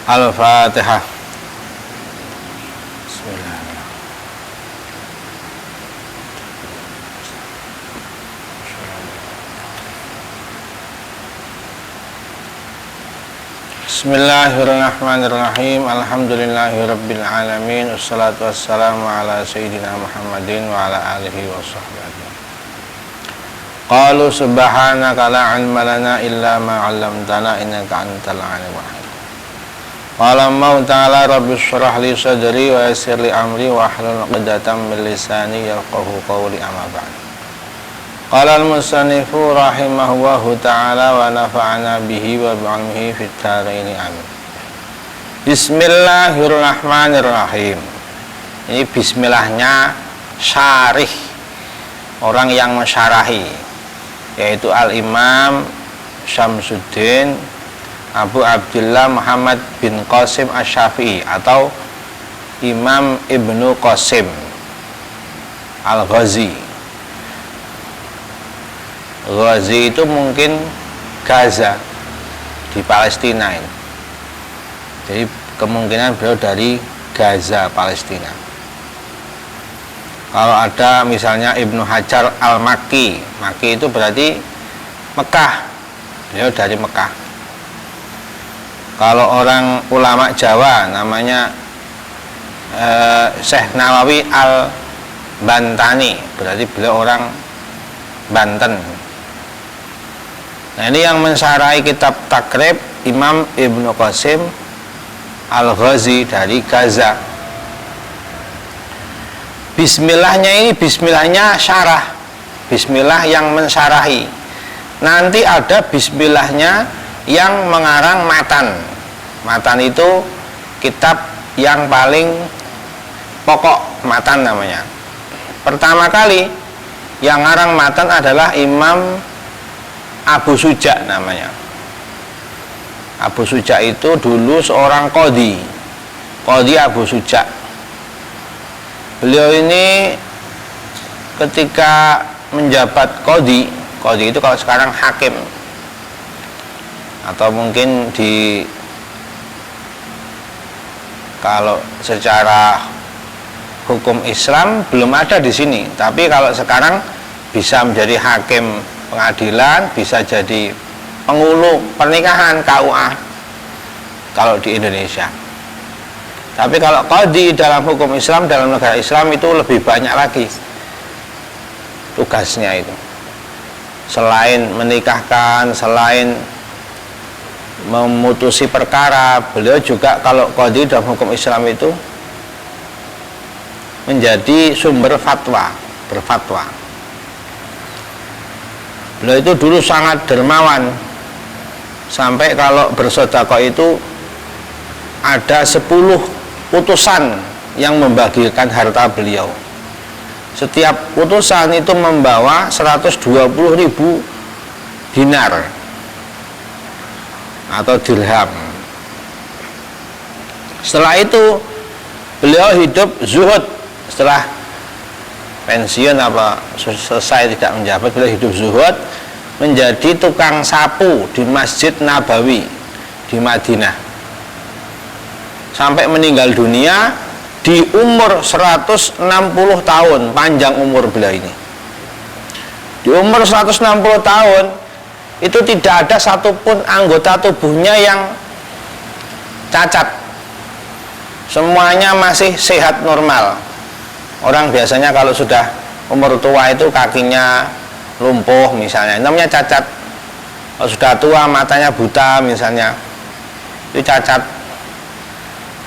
Al-Fatihah. Bismillah. Bismillahirrahmanirrahim. Alhamdulillahirabbil alamin. Wassalatu wassalamu ala sayyidina Muhammadin wa ala alihi washabbihi. Qalu subhanaka la ilma lana illa ma 'allamtana innaka antal alimul hakim. Qala Allah ta'ala rabbi shrah li sadri wa yassir li amri wa hlul 'uqdatam min lisani yafqahu qawli amma ba'd. Qala al-musannifu rahimahullahu ta'ala wa nafa'ana bihi wa bi'ilmihi fid dharain amin. Bismillahirrahmanirrahim. Ini bismillahnya syarih, orang yang mensyarahi, yaitu Al-Imam Syamsuddin Abu Abdullah Muhammad bin Qasim Asy-Syafi'i atau Imam Ibnu Qasim Al-Ghazi. Ghazi itu mungkin Gaza di Palestina ini. Jadi kemungkinan beliau dari Gaza, Palestina. Kalau ada misalnya Ibnu Hajar Al-Makki, Makki itu berarti Mekah, beliau dari Mekah. Kalau orang ulama Jawa namanya Syekh Nawawi Al-Bantani, berarti beliau orang Banten. Nah, ini yang mensyarahi kitab Takrib Imam Ibnu Qasim Al-Ghazi dari Gaza. Bismillahnya ini bismillahnya syarah, bismillah yang mensyarahi. Nanti ada bismillahnya yang mengarang matan. Matan itu kitab yang paling pokok, matan namanya. Pertama kali yang ngarang matan adalah Imam Abu Suja namanya. Abu Suja itu dulu seorang qadhi Abu Suja. Beliau ini ketika menjabat qadhi itu kalau sekarang hakim, atau mungkin kalau secara hukum Islam belum ada di sini, tapi kalau sekarang bisa menjadi hakim pengadilan, bisa jadi pengulu pernikahan KUA kalau di Indonesia. Tapi kalau qadhi dalam hukum Islam, dalam negara Islam itu lebih banyak lagi tugasnya itu. Selain menikahkan, selain memutusi perkara, beliau juga kalau qadhi dalam hukum Islam itu menjadi sumber fatwa, berfatwa. Beliau itu dulu sangat dermawan, sampai kalau bersedekah itu ada 10 utusan yang membagikan harta beliau. Setiap utusan itu membawa 120.000 dinar atau dirham. Setelah itu beliau hidup zuhud. Setelah pensiun apa selesai tidak menjabat, beliau hidup zuhud, menjadi tukang sapu di Masjid Nabawi di Madinah sampai meninggal dunia di umur 160 tahun. Panjang umur beliau ini. Di umur 160 tahun itu tidak ada satupun anggota tubuhnya yang cacat, semuanya masih sehat normal. Orang biasanya kalau sudah umur tua itu kakinya lumpuh misalnya, namanya cacat. Kalau sudah tua matanya buta misalnya, itu cacat.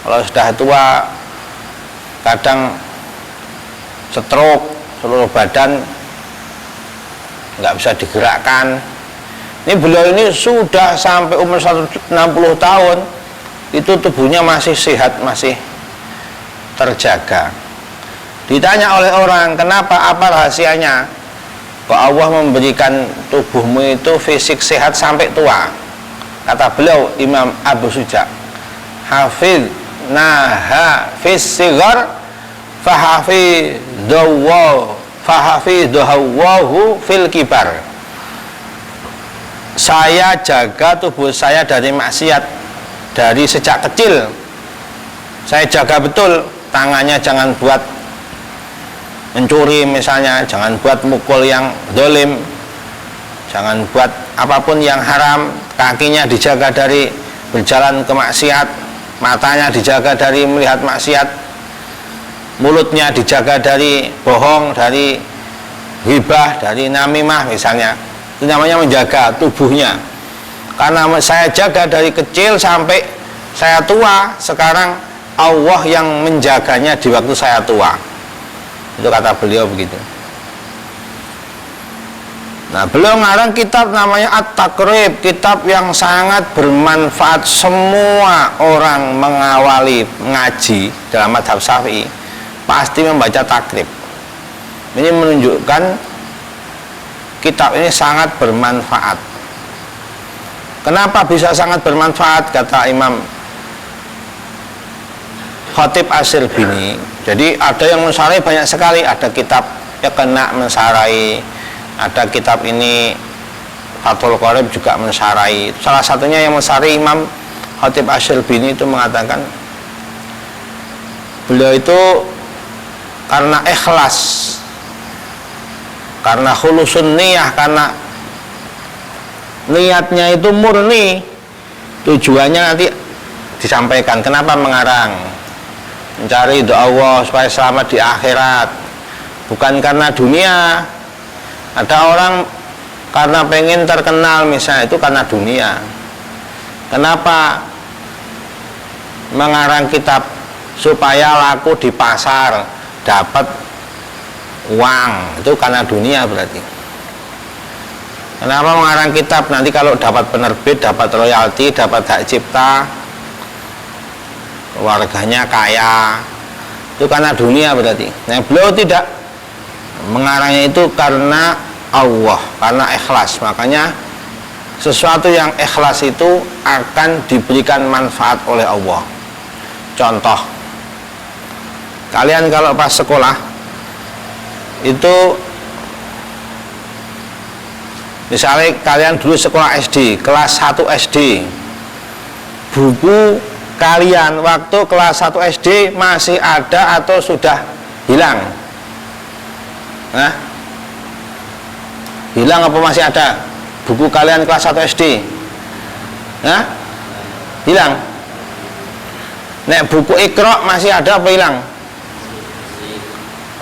Kalau sudah tua kadang stroke, seluruh badan nggak bisa digerakkan. Ini beliau ini sudah sampai umur 160 tahun, itu tubuhnya masih sehat, masih terjaga. Ditanya oleh orang, kenapa, apa rahasianya kok Allah memberikan tubuhmu itu fisik sehat sampai tua? Kata beliau, Imam Abu Suja, hafidh naha fis sigar fahafidhawahu fil kibar. Saya jaga tubuh saya dari maksiat dari sejak kecil saya jaga betul, tangannya jangan buat mencuri misalnya, jangan buat mukul yang zalim, jangan buat apapun yang haram, kakinya dijaga dari berjalan ke maksiat, matanya dijaga dari melihat maksiat, mulutnya dijaga dari bohong, dari ghibah, dari namimah misalnya. Itu namanya menjaga tubuhnya. Karena saya jaga dari kecil sampai saya tua, sekarang Allah yang menjaganya di waktu saya tua. Itu kata beliau begitu. Nah, beliau ngarang kitab namanya At-Taqrib, kitab yang sangat bermanfaat. Semua orang mengawali ngaji dalam mazhab Syafi'i pasti membaca Taqrib. Ini menunjukkan kitab ini sangat bermanfaat. Kenapa bisa sangat bermanfaat? Kata Imam Khatib Asy-Syirbini. Jadi ada yang mensarai banyak sekali, ada kitab Iqna mensarai, ada kitab ini Fathul Qorib juga mensarai. Salah satunya yang mensarai Imam Khatib Asy-Syirbini itu mengatakan beliau itu karena ikhlas, karena khulusun niyah, karena niatnya itu murni, tujuannya nanti disampaikan. Kenapa mengarang? Mencari doa Allah supaya selamat di akhirat, bukan karena dunia. Ada orang karena pengen terkenal misalnya, itu karena dunia. Kenapa mengarang kitab? Supaya laku di pasar, dapat uang, itu karena dunia berarti. Kenapa mengarang kitab? Nanti kalau dapat penerbit, dapat royalti, dapat hak cipta, keluarganya kaya, itu karena dunia berarti. Nah, beliau tidak, mengarangnya itu karena Allah, karena ikhlas. Makanya sesuatu yang ikhlas itu akan diberikan manfaat oleh Allah. Contoh, kalian kalau pas sekolah itu, misalnya kalian dulu sekolah SD, kelas 1 SD, buku kalian waktu kelas 1 SD masih ada atau sudah hilang? Nah, hilang apa masih ada? Buku kalian kelas 1 SD, nah, hilang. Nek buku Iqra masih ada apa hilang?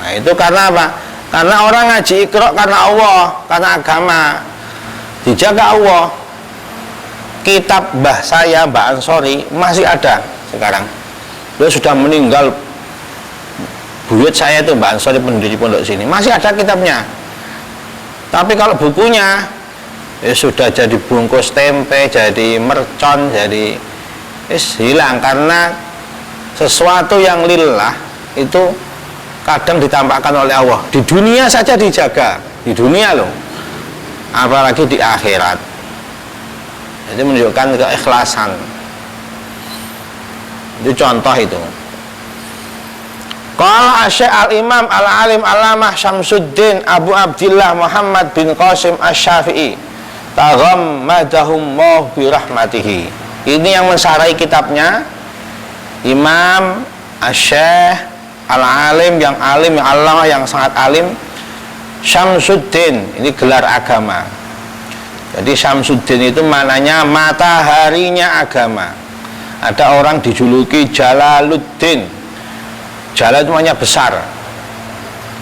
Nah, itu karena apa? Karena orang ngaji Iqra karena Allah, karena agama, dijaga Allah. Kitab mbah saya, Mbah Ansori, masih ada sekarang. Beliau sudah meninggal, buyut saya itu Mbah Ansori, pendiri pondok sini, masih ada kitabnya. Tapi kalau bukunya ya sudah jadi bungkus tempe, jadi mercon, jadi hilang. Karena sesuatu yang lillah itu kadang ditampakkan oleh Allah. Di dunia saja dijaga, di dunia loh, apalagi di akhirat. Jadi menunjukkan keikhlasan. Itu contoh itu. Qala Syekh Al-Imam Al-Alim Allamah Syamsuddin Abu Abdillah Muhammad bin Qasim Asy-Syafi'i taghammadahumullah bi rahmatihi. Ini yang mensarai kitabnya Imam Syekh Al-Alim, yang alim, yang allamah, yang sangat alim, Syamsuddin. Ini gelar agama. Jadi Syamsuddin itu maknanya mataharinya agama. Ada orang dijuluki Jalaluddin. Jalal itu maknanya besar,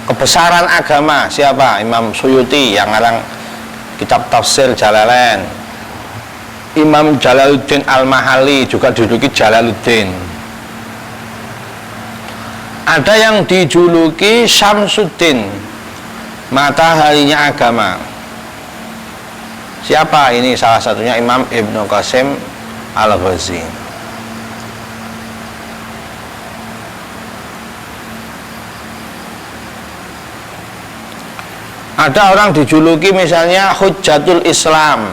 kebesaran agama. Siapa? Imam Suyuti yang ngarang kitab tafsir Jalalain. Imam Jalaluddin Al-Mahalli juga dijuluki Jalaluddin. Ada yang dijuluki Syamsuddin, mataharinya agama. Siapa ini? Salah satunya Imam Ibnu Qasim Al-Ghazi. Ada orang dijuluki misalnya Hujjatul Islam,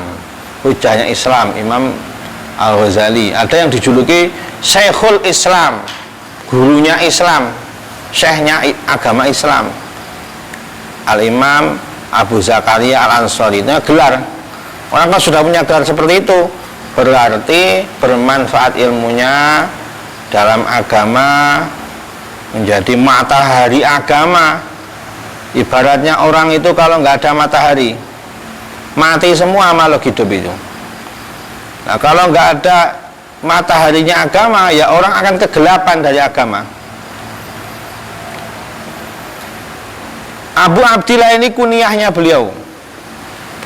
hujahnya Islam, Imam Al-Ghazali. Ada yang dijuluki Syekhul Islam, gurunya Islam, syekhnya agama Islam, Al-Imam Abu Zakaria Al-Ansari. Itu gelar. Orang kan sudah punya gelar seperti itu, berarti bermanfaat ilmunya dalam agama, menjadi matahari agama. Ibaratnya orang itu kalau nggak ada matahari, mati semua makhluk hidup itu. Nah, kalau nggak ada mataharinya agama, ya orang akan kegelapan dari agama. Abu Abdillah ini kunyahnya beliau,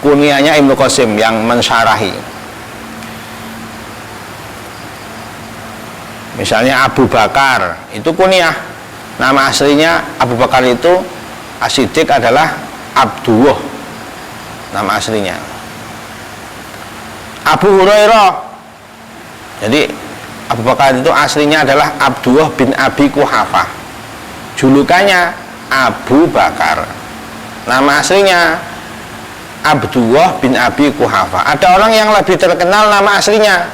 kunyahnya Ibnu Qasim yang mensyarahi. Misalnya Abu Bakar, itu kunyah. Nama aslinya Abu Bakar itu As-Siddiq adalah Abdullah, nama aslinya. Abu Hurairah, jadi Abu Bakar itu aslinya adalah Abdullah bin Abi Quhafah, julukannya Abu Bakar. Nama aslinya Abdullah bin Abi Quhafah. Ada orang yang lebih terkenal nama aslinya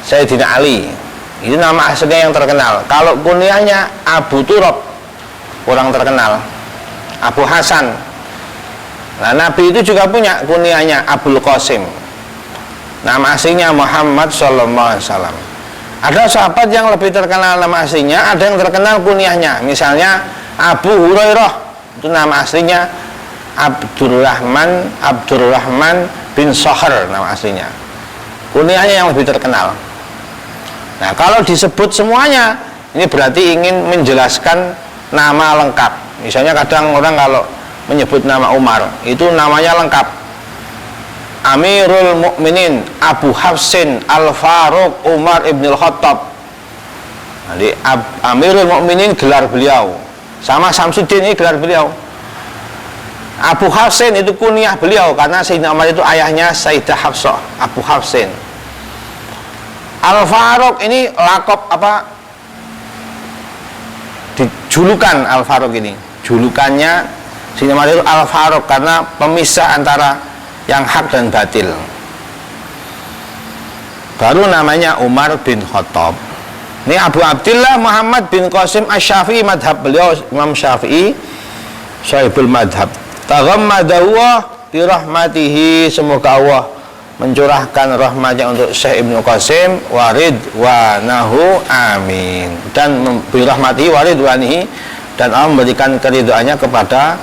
Sayyidina Ali, itu nama aslinya yang terkenal. Kalau kunyahnya Abu Turab, orang terkenal. Abu Hasan. Nah, Nabi itu juga punya kunyahnya Abul Qasim, nama aslinya Muhammad Sallallahu Alaihi Wasallam. Ada sahabat yang lebih terkenal nama aslinya, ada yang terkenal kunyahnya. Misalnya Abu Hurairah, itu nama aslinya Abdurrahman bin Soher, nama aslinya. Kunyahnya yang lebih terkenal. Nah, kalau disebut semuanya, ini berarti ingin menjelaskan nama lengkap. Misalnya kadang orang kalau menyebut nama Umar, itu namanya lengkap. Amirul Mukminin Abu Hafsin Al-Faruq Umar Ibn Al-Khattab. Jadi Amirul Mukminin gelar beliau, sama Samsuddin ini gelar beliau. Abu Hafsin itu kunyah beliau, karena Sayyidina Umar itu ayahnya Sayyidah Hafsah, Abu Hafsin. Al-Faruq ini lakop apa, dijulukan Al-Faruq ini, julukannya Sayyidina Umar itu Al-Faruq karena pemisah antara yang hak dan batil. Baru namanya Umar bin Khattab. Ini Abu Abdillah Muhammad bin Qasim Asy-Syafi'i, madhab beliau Imam Syafi'i, Syahibul madhab. Taghammadahu bi rahmatihi, semoga Allah mencurahkan rahmatnya untuk Syekh Ibnu Qasim waridwanahu, amin. Dan bi rahmatihi waridwanihi, dan Allah memberikan keridhaannya kepada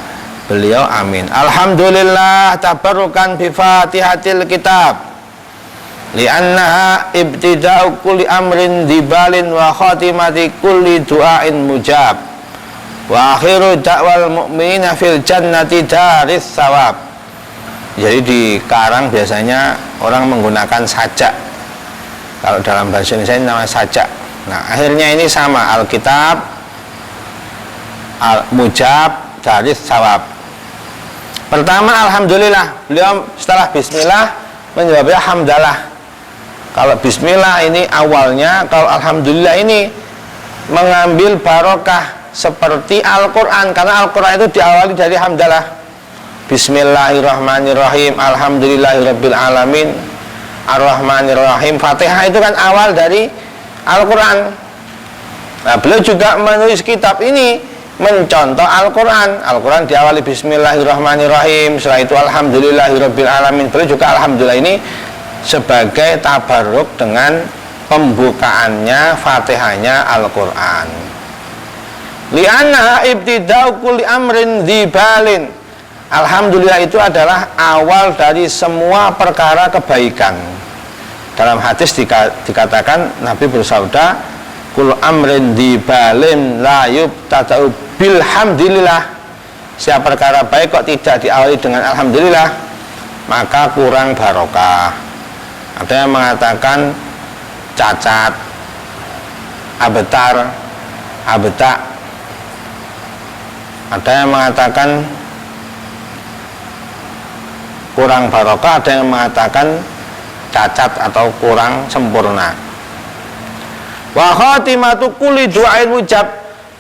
beliau, amin. Alhamdulillah, tabarrukan bi Fatihatil Kitab, li'annaha ibtida'u kulli amrin dibalin wa khatimati kulli du'ain mujab wa akhiru da'wal mu'minina fil jannati daris sawab. Jadi di Karang biasanya orang menggunakan sajak, kalau dalam bahasa Indonesia ini namanya sajak. Nah, akhirnya ini sama, Alkitab, Al-Mujab, daris sawab. Pertama alhamdulillah, beliau setelah bismillah menjawabnya hamdalah. Kalau bismillah ini awalnya, kalau alhamdulillah ini mengambil barokah seperti Al-Quran, karena Al-Quran itu diawali dari hamdalah. Bismillahirrahmanirrahim, alhamdulillahirabbil alamin, ar-rahmanirrahim. Fatihah itu kan awal dari Al-Quran. Nah, beliau juga menulis kitab ini mencontoh Al-Quran. Al-Quran diawali Bismillahirrahmanirrahim, setelah itu alhamdulillahirabbil alamin. Beliau juga alhamdulillah ini sebagai tabarruk dengan pembukaannya Fatihahnya Al-Quran. Li'annaha ibtida'u kulli amrin dibalin. Alhamdulillah itu adalah awal dari semua perkara kebaikan. Dalam hadis dikatakan, Nabi bersabda, kul amrin dibalin la yubtada'u bilhamdulillah. Setiap perkara baik kok tidak diawali dengan alhamdulillah, maka kurang barokah. Ada yang mengatakan cacat, abetar, abetak. Ada yang mengatakan kurang barokah, ada yang mengatakan cacat atau kurang sempurna. Wa khatimatu kulli du'ain mujab,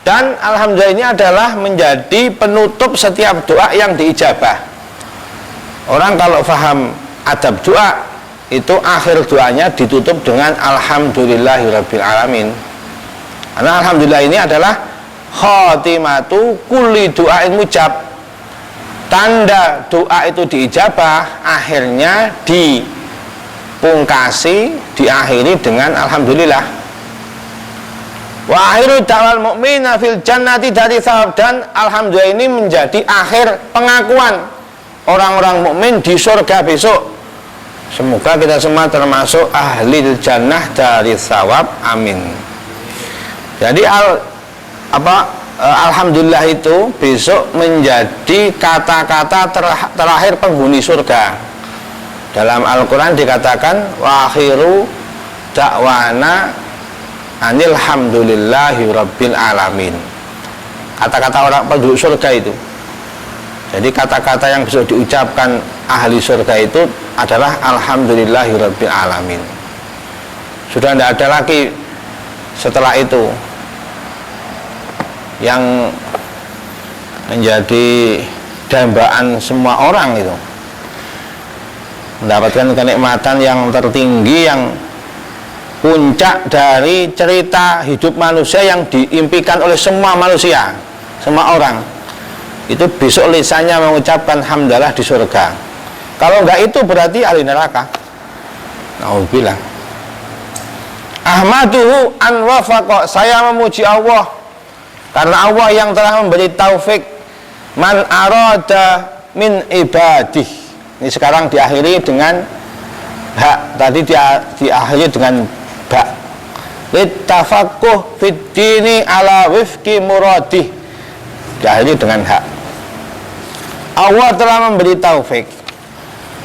dan alhamdulillah ini adalah menjadi penutup setiap doa yang diijabah. Orang kalau paham adab doa, itu akhir doanya ditutup dengan alhamdulillahirabbil alamin. Karena alhamdulillah ini adalah khatimatu kulli du'ain mujab, tanda doa itu diijabah, akhirnya pungkasi diakhiri dengan alhamdulillah. Wa akhiru da'wal mu'mina fil jannati dari thawab, dan alhamdulillah ini menjadi akhir pengakuan orang-orang mukmin di surga besok. Semoga kita semua termasuk ahli jannah dari thawab, amin. Jadi alhamdulillah itu besok menjadi kata-kata terakhir penghuni surga. Dalam Al-Quran dikatakan wa akhiru da'wana anilhamdulillahi rabbil alamin. Kata-kata orang penduduk surga itu. Jadi kata-kata yang bisa diucapkan ahli surga itu adalah alhamdulillahi rabbil alamin. Sudah tidak ada lagi setelah itu yang menjadi dambaan semua orang itu, mendapatkan kenikmatan yang tertinggi, yang puncak dari cerita hidup manusia yang diimpikan oleh semua manusia, semua orang. Itu besok lisannya mengucapkan hamdalah di surga. Kalau enggak itu berarti ahli neraka. Nauzubillah. Ahmaduhu an wafaqa, saya memuji Allah karena Allah yang telah memberi taufik man arada min ibadih. Ini sekarang diakhiri dengan hak, tadi diakhiri dengan ba. Littafaqquh fid dini ala wifqi muradih, diakhiri dengan hak. Allah telah memberi taufik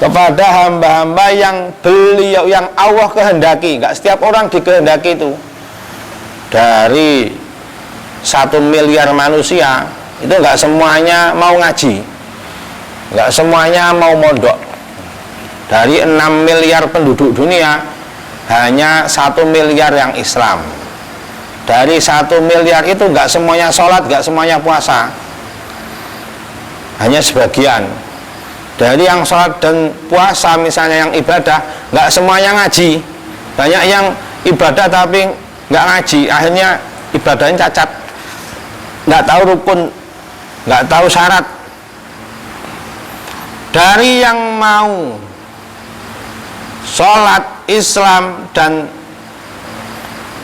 kepada hamba-hamba yang beliau, yang Allah kehendaki. Enggak setiap orang dikehendaki itu. Dari 1 miliar manusia itu enggak semuanya mau ngaji, enggak semuanya mau mondok. Dari 6 miliar penduduk dunia hanya 1 miliar yang Islam. Dari 1 miliar itu enggak semuanya sholat, enggak semuanya puasa, hanya sebagian. Dari yang sholat dan puasa misalnya, yang ibadah, nggak semuanya ngaji. Banyak yang ibadah tapi nggak ngaji, akhirnya ibadahnya cacat, nggak tahu rukun, nggak tahu syarat. Dari yang mau sholat Islam dan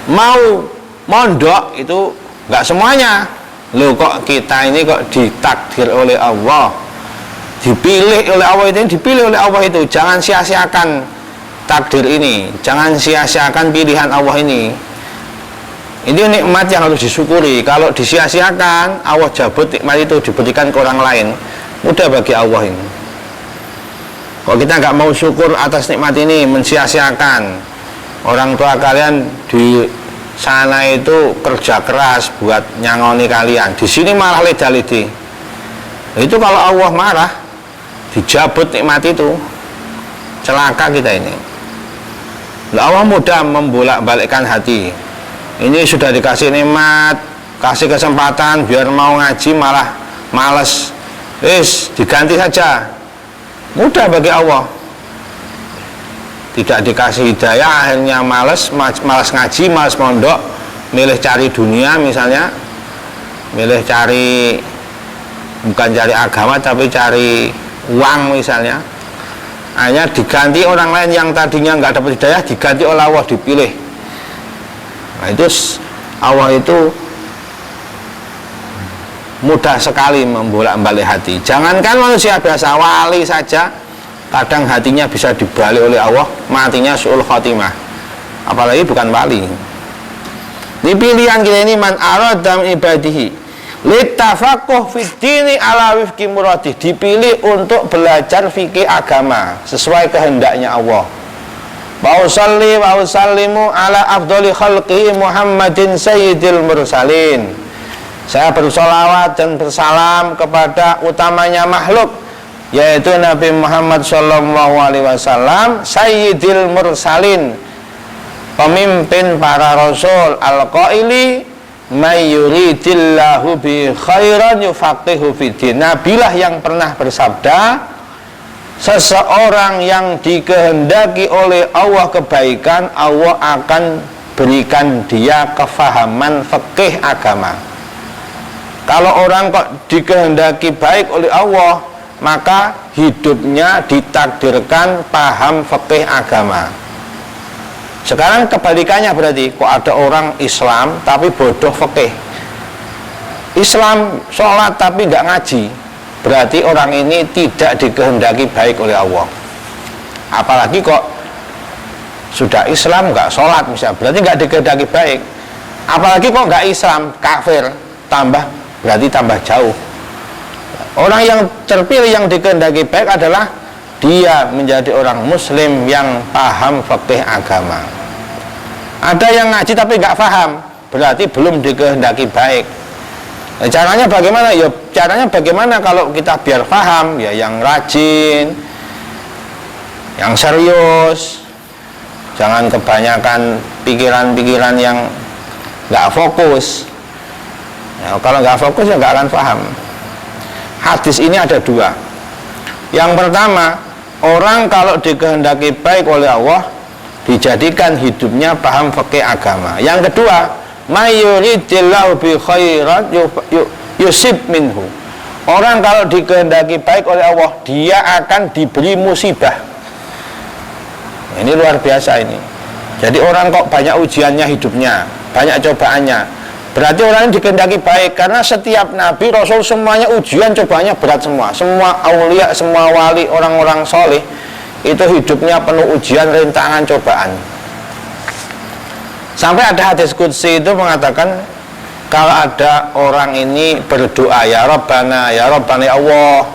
mau mondok itu nggak semuanya. Loh, kok kita ini kok ditakdir oleh Allah, dipilih oleh Allah, itu dipilih oleh Allah itu. Jangan sia-siakan takdir ini, jangan sia-siakan pilihan Allah ini. Ini nikmat yang harus disyukuri. Kalau disia-siakan, Allah cabut nikmat itu, diberikan ke orang lain, mudah bagi Allah ini. Kalau kita nggak mau syukur atas nikmat ini, mensia-siakan, orang tua kalian di sana itu kerja keras buat nyangoni kalian, di sini malah leda-ledi. Itu kalau Allah marah, dijabut nikmat itu, celaka kita ini. Allah mudah membolak-balikkan hati. Ini sudah dikasih nikmat, kasih kesempatan biar mau ngaji malah males, diganti saja. Mudah bagi Allah. Tidak dikasih hidayah, akhirnya malas ngaji, malas mondok, milih cari dunia misalnya, milih cari, bukan cari agama tapi cari uang misalnya. Hanya diganti orang lain yang tadinya nggak dapat hidayah, diganti oleh Allah, dipilih. Nah itu Allah itu mudah sekali membolak-balik hati. Jangankan manusia biasa, wali saja kadang hatinya bisa dibalik oleh Allah, matinya su'ul khotimah, apalagi bukan wali. Ini pilihan kita ini, man arada min ibadihi littafaqquh fid dini ala wifqi muradih, dipilih untuk belajar fikih agama sesuai kehendaknya Allah. Wa usalli wa usallimu ala afdhali khalqihi Muhammadin sayyidil mursalin. Saya bersolawat dan bersalam kepada utamanya makhluk, yaitu Nabi Muhammad SAW, sayyidil mursalin, pemimpin para rasul, al-qaili may yuridillahu bi khairan yufaqihu fiddin. Nabilah yang pernah bersabda, seseorang yang dikehendaki oleh Allah kebaikan, Allah akan berikan dia kefahaman fikih agama. Kalau orang kok dikehendaki baik oleh Allah, maka hidupnya ditakdirkan paham fikih agama. Sekarang kebalikannya, berarti kok ada orang Islam tapi bodoh fikih, Islam sholat tapi nggak ngaji, berarti orang ini tidak dikehendaki baik oleh Allah. Apalagi kok sudah Islam nggak sholat misalnya, berarti nggak dikehendaki baik. Apalagi kok nggak Islam, kafir, berarti tambah jauh. Orang yang terpilih yang dikehendaki baik adalah dia menjadi orang muslim yang paham fikih agama. Ada yang ngaji tapi nggak paham, berarti belum dikehendaki baik. Nah, caranya bagaimana? Ya caranya bagaimana kalau kita biar paham, ya yang rajin, yang serius, jangan kebanyakan pikiran-pikiran yang nggak fokus. Nah, kalau nggak fokus ya nggak akan paham. Hadis ini ada dua. Yang pertama, orang kalau dikehendaki baik oleh Allah, dijadikan hidupnya paham fikih agama. Yang kedua, mayuridillahu bi khairan yusib minhu. Orang kalau dikehendaki baik oleh Allah, dia akan diberi musibah. Ini luar biasa ini. Jadi orang kok banyak ujiannya hidupnya, banyak cobaannya, berarti orang ini dikehendaki baik. Karena setiap nabi, rasul, semuanya ujian, cobaannya berat semua. Semua aulia, semua wali, orang-orang soleh itu hidupnya penuh ujian, rintangan, cobaan. Sampai ada hadis qudsi itu mengatakan, kalau ada orang ini berdoa, ya Rabbana ya Allah,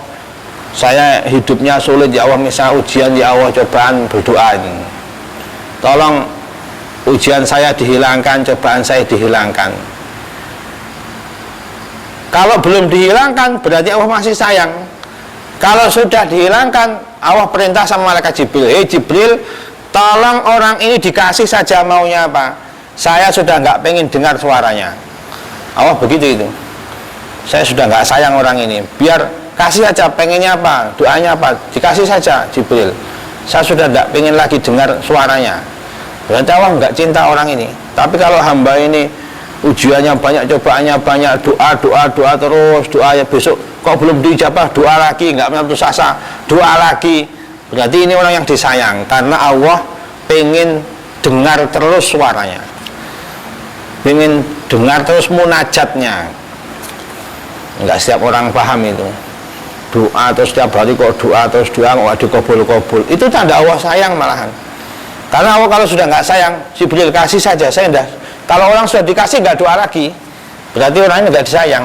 saya hidupnya sulit ya Allah, misalnya ujian ya Allah, cobaan, berdoa ini, tolong ujian saya dihilangkan, cobaan saya dihilangkan. Kalau belum dihilangkan, berarti Allah masih sayang. Kalau sudah dihilangkan, Allah perintah sama malaikat Jibril, hei Jibril, tolong orang ini dikasih saja maunya apa, saya sudah nggak pengen dengar suaranya. Allah begitu itu, saya sudah nggak sayang orang ini, biar kasih saja, pengennya apa, doanya apa, dikasih saja Jibril, saya sudah nggak pengen lagi dengar suaranya. Berarti Allah nggak cinta orang ini. Tapi kalau hamba ini ujiannya banyak, cobaannya banyak, doa terus, doa ya besok kok belum dijabah, doa lagi, nggak putus asa, doa lagi, berarti ini orang yang disayang. Karena Allah pengen dengar terus suaranya, pengen dengar terus munajatnya. Enggak setiap orang paham itu. Doa terus setiap hari kok doa terus doa, kok dikabul-kabul, itu tanda Allah sayang malahan. Karena Allah kalau sudah nggak sayang, Jibril kasih saja, saya enggak. Kalau orang sudah dikasih nggak doa lagi, berarti orang ini nggak disayang.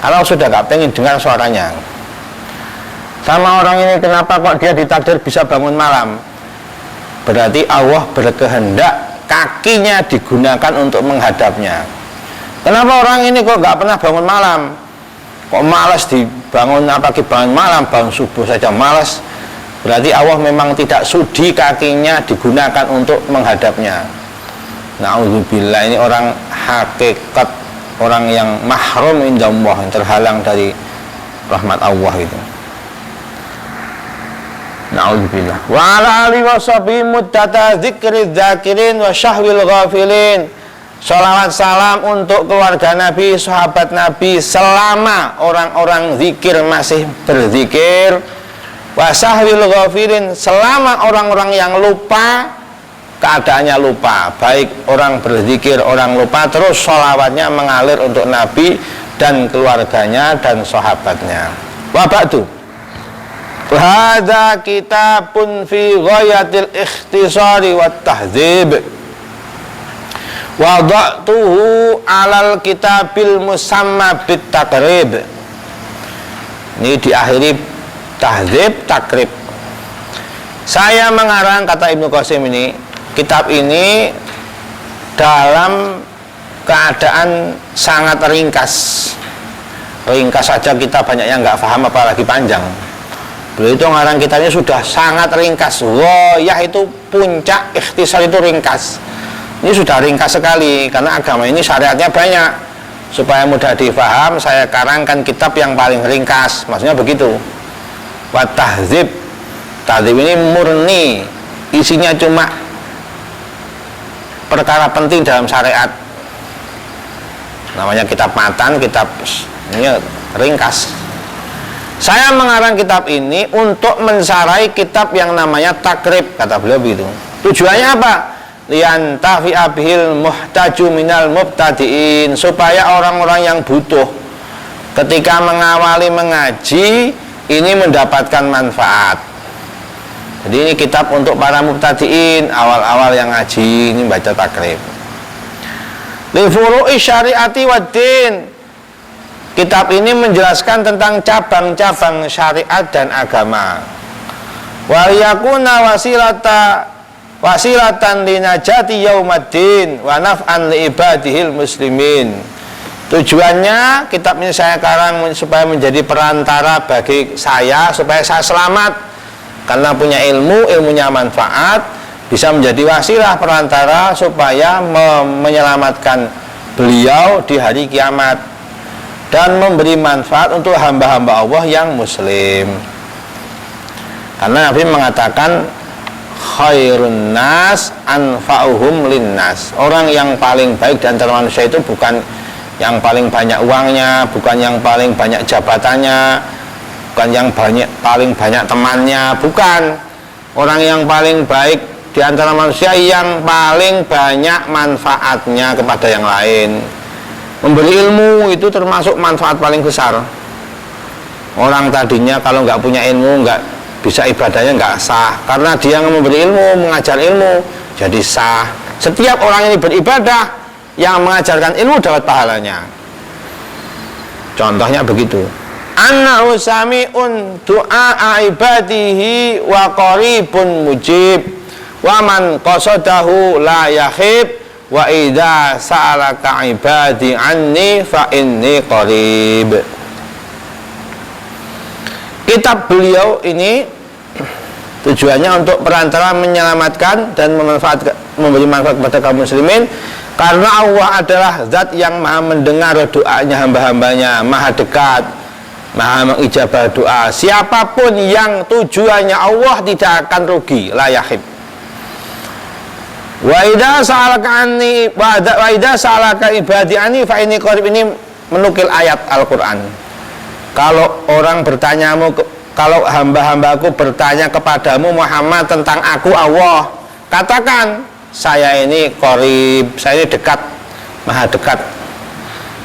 Kalau sudah nggak pengen dengar suaranya. Sama orang ini, kenapa kok dia ditakdir bisa bangun malam? Berarti Allah berkehendak kakinya digunakan untuk menghadapnya. Kenapa orang ini kok nggak pernah bangun malam? Kok malas dibangun, apalagi bangun malam, bangun subuh saja malas? Berarti Allah memang tidak sudi kakinya digunakan untuk menghadapnya. Na'udzubillah, ini orang hakikat, orang yang mahrum indallah, yang terhalang dari rahmat Allah itu. Na'udzubillah. Wa ala alihi wa sahbihi muddata dzikri dzakirin wa syahwil ghafilin. Sholawat salam untuk keluarga Nabi, sahabat Nabi, selama orang-orang zikir masih berzikir. Wa syahwil ghafilin, selama orang-orang yang lupa, keadaannya lupa, baik orang berzikir, orang lupa, terus sholawatnya mengalir untuk Nabi dan keluarganya dan sahabatnya. Wa ba'du, hadza kitabun fi ghayatil ikhtisari wat tahdzib, wada'tuhu alal kitabil musamma bit takrib. Ini diakhiri tahdzib takrib. Saya mengarang, kata Ibnu Qasim, ini kitab ini dalam keadaan sangat ringkas. Ringkas saja kita banyak yang nggak paham, apalagi panjang. Beliau itu ngarang kitabnya sudah sangat ringkas. Ghayah itu puncak, ikhtisar itu ringkas. Ini sudah ringkas sekali, karena agama ini syariatnya banyak. Supaya mudah difaham, saya karangkan kitab yang paling ringkas. Maksudnya begitu. Wa tahdzib, tahdzib ini murni, isinya cuma perkara penting dalam syariat. Namanya kitab matan, kitab ini ringkas. Saya mengarang kitab ini untuk mensarai kitab yang namanya takrib, kata beliau begitu. Tujuannya apa? liyantafi'a bihil muhtaju minal mubtadiin, supaya orang-orang yang butuh ketika mengawali mengaji ini mendapatkan manfaat. Jadi ini kitab untuk para mubtadiin, awal-awal yang ngaji ini baca takrib. Li furu'i syariati waddin, kitab ini menjelaskan tentang cabang-cabang syariat dan agama. Wa yakuna wasilatan linajati yaumaddin wa naf'an li ibadihil muslimin. Tujuannya kitab ini saya karang supaya menjadi perantara bagi saya, supaya saya selamat karena punya ilmu, ilmunya manfaat, bisa menjadi wasilah perantara supaya menyelamatkan beliau di hari kiamat dan memberi manfaat untuk hamba-hamba Allah yang muslim. Karena Nabi mengatakan khairun nas anfa'uhum linnas, orang yang paling baik di antara manusia itu bukan yang paling banyak uangnya, bukan yang paling banyak jabatannya, bukan yang paling banyak temannya, bukan. Orang yang paling baik di antara manusia yang paling banyak manfaatnya kepada yang lain. Memberi ilmu itu termasuk manfaat paling besar. Orang tadinya kalau nggak punya ilmu, nggak bisa ibadahnya nggak sah, karena dia yang memberi ilmu, mengajar ilmu, jadi sah. Setiap orang yang beribadah, yang mengajarkan ilmu dapat pahalanya. Contohnya begitu. Annahu sami'un du'a ibadihi wa qaribun mujib wa man qasadahu la yakhib wa idza sa'alaka ibadi anni fa inni qarib. Kitab beliau ini tujuannya untuk perantara menyelamatkan dan memberi manfaat kepada kaum muslimin, karena Allah adalah zat yang maha mendengar doanya hamba-hambanya, maha dekat, maha mengijabah doa. Siapapun yang tujuannya Allah tidak akan rugi, la yakhib. Wa idza sa'alaka anni wa idza sa'alaka ibadi anni fa inni qarib, ini menukil ayat Al-Qur'an. Kalau orang bertanyamu, kalau hamba-hambaku bertanya kepadamu Muhammad tentang aku Allah, katakan saya ini qarib, saya ini dekat, maha dekat.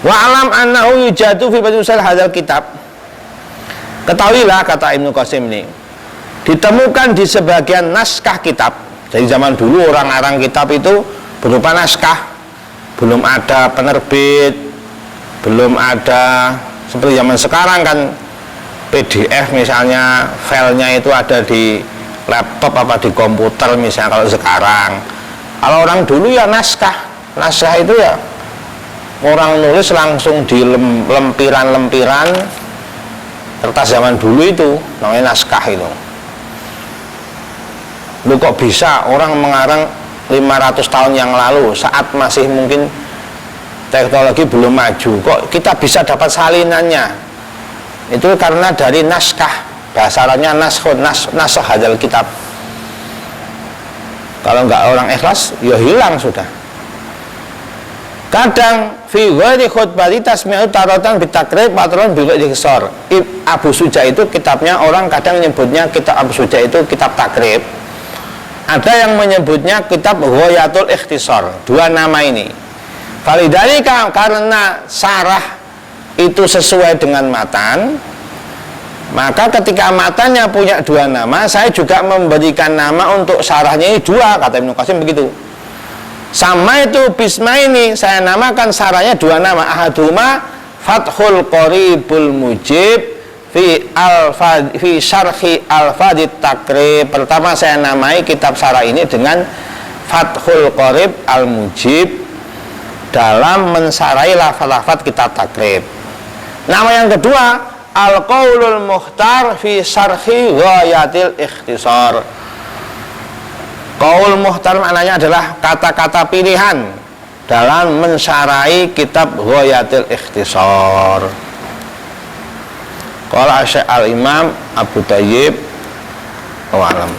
Wa alam annahu yujadu fi batil hadzal kitab. Ketahuilah, kata Ibnu Qasim ini, ditemukan di sebagian naskah kitab. Jadi zaman dulu orang-orang kitab itu berupa naskah, belum ada penerbit, belum ada seperti zaman sekarang kan PDF misalnya, filenya itu ada di laptop apa di komputer misalnya. Kalau sekarang, kalau orang dulu ya naskah itu ya orang nulis langsung di lempiran-lempiran kertas zaman dulu itu, namanya naskah itu. Lu kok bisa orang mengarang 500 tahun yang lalu, saat masih mungkin teknologi belum maju, kok kita bisa dapat salinannya? Itu karena dari naskah, bahasa Arabnya nasakh hadzal kitab. Kalau nggak orang ikhlas, ya hilang sudah. Kadang fi ghairi khutbati tasmi'u taratan bitakrib patron bi ghairi ikhsar. Abu Suja itu kitabnya, orang kadang menyebutnya kitab Abu Suja itu kitab takrib. Ada yang menyebutnya kitab Ghayatul Ikhtisar. Dua nama ini. Falidhalika, karena sarah itu sesuai dengan matan, maka ketika matanya punya dua nama, saya juga memberikan nama untuk sarahnya ini dua, kata Ibnu Qasim begitu. Sama itu Bisma ini saya namakan sarahnya dua nama. Ahaduma Fathul Qaribul Mujib fi syarhi al-fadit takrib. Pertama saya namai kitab sarah ini dengan Fathul Qarib al-Mujib dalam mensarai lafaz-lafaz kitab takrib. Nama yang kedua Al-Qaulul Mukhtar fi syarhi Ghayatil Ikhtisar. Qaul mukhtar maknanya adalah kata-kata pilihan dalam mensarai kitab Ghayatil Ikhtisar. Qala Syekh Al-Imam Abu Thayyib wa alam.